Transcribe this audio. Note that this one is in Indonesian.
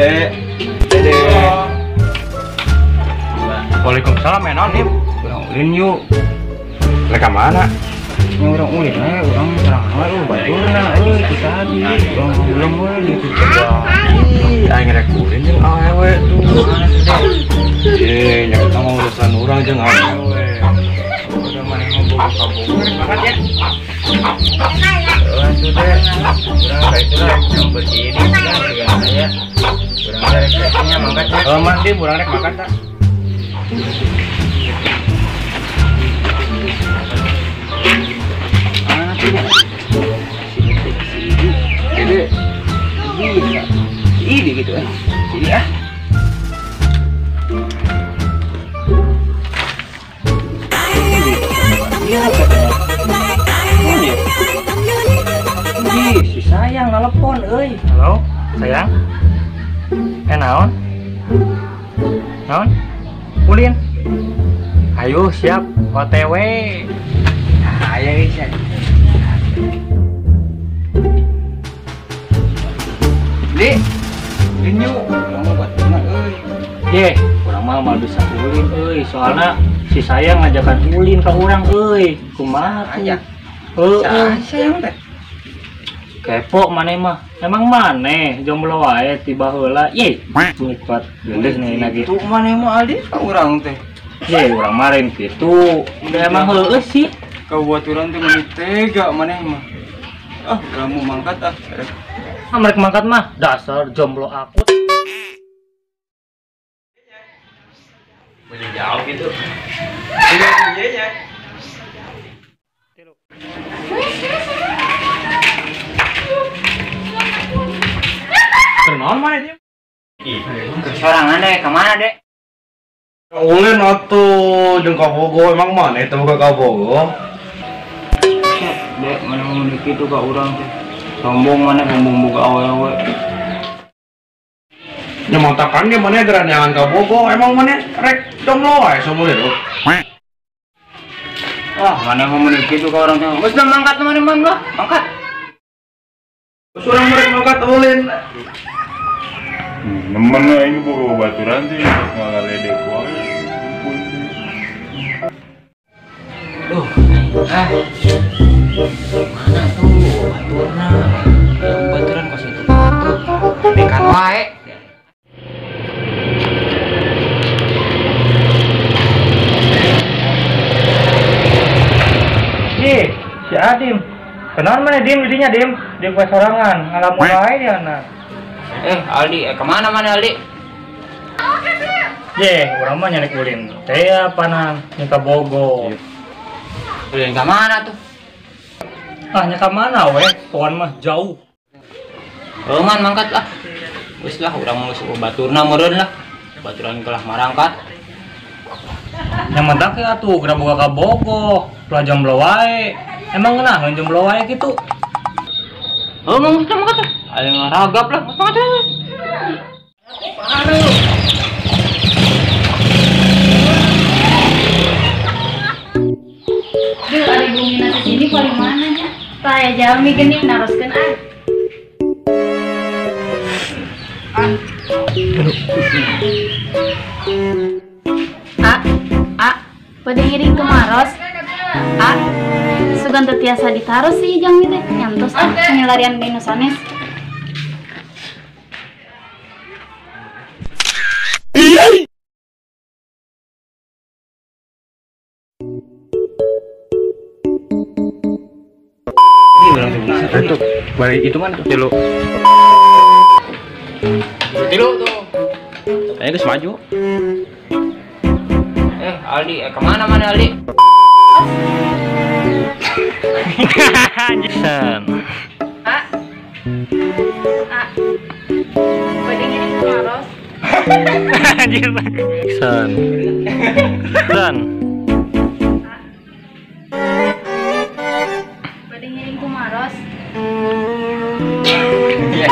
Dek. Dek. Waalaikumsalam, menon nih. Orang ulin yuk. Mereka mana? Yang orang ulin, orang serang baturna, kita tadi. Orang belum ulin itu coba. Aing rek ulin jeung awewe tuh. Jangan kamu urusan orang jeung awewe. Udah mana mau boga kabur banget ya. Sudah, kurang kayak itulah yang berdiri dengan saya. Kurang dari kayaknya mangkat ya. Mandi kurang rek makan tak? Ini gitu kan. Sini ah. Si sayang telepon euy. Halo, sayang. Naon? Naon? Ulin. Ayo siap OTW. Ayo siap. Dek, ulin yuk. Kamu buat mana euy? Ye, urang mah madu ulin euy, soalna si sayang ngajakan ulin ka urang euy. Kumaha tuh? Sayang teh. Kepo maneh mah. Emang maneh jomblo wae tiba heula. Ye, nikmat geus nih lagi. Tuh maneh mah Aldi ka urang teh. Ye, urang maren kitu. Emang heueuh sih. Ka buat urang teh meuni tega maneh mah. Ah, urang mau mangkat ah. Mereka mangkat mah dasar jomblo akut. Boleh jauh gitu. Iya ya. Kenaon mana dia? Sorangan deh, kemana dek? Ulin atuh jeung ka Bogo, emang mana itu buka ka Bogo? Dek, mana mau dikitu ka urang teh. Sombong mana ngomong boga awe-awe. Ya montakan ge mana geran jangan ka Bogo, emang mana rek jomblo wae sombong itu. Wah, mana mau dikitu ka urang teh. Geus mangkat mana mang lah, mangkat. Surang mereka mangkat ulin. Nemen aing boga baturan teh ngaledek wae. Duh, mana tuh baturna? Yang baturan kos itu tuh. Dekan wae. Si Adim. Kenapa mana Dim didinya Dim? Dia kue sorangan, ngalamun wae dia na. Aldi, kemana mana Aldi? Urang mah nyari ulin. Teh apana? Nika Bogo. Ulin ka mana tuh? Ah, nya ka mana we? Pohon mah jauh. Man mangkat lah. Geus lah urang mah geus baturna meureun lah. Baturan kelah marangkat. Nya mentak ya atuh geura boga ka Bogo. Pula jomblo wae. Emang ngeunaheun jomblo wae kitu? Mang geus mangkat. Aya ngaragap lah, geus mangkat. Aduh. Ada ibu Mina kesini paling mananya? Saya jalmi gini naroskeun pada ngiring ke Maros. Sugan teu tiasa ditaros sih jang teh. Nyantos nyelarian benu sanes. Itu balik itu kan tilu tuh ayo guys maju. Aldi kemana mana Aldi? Jason Pada ngiring ke Maros. anjir Jason dan Pada ngiring ke Maros. iya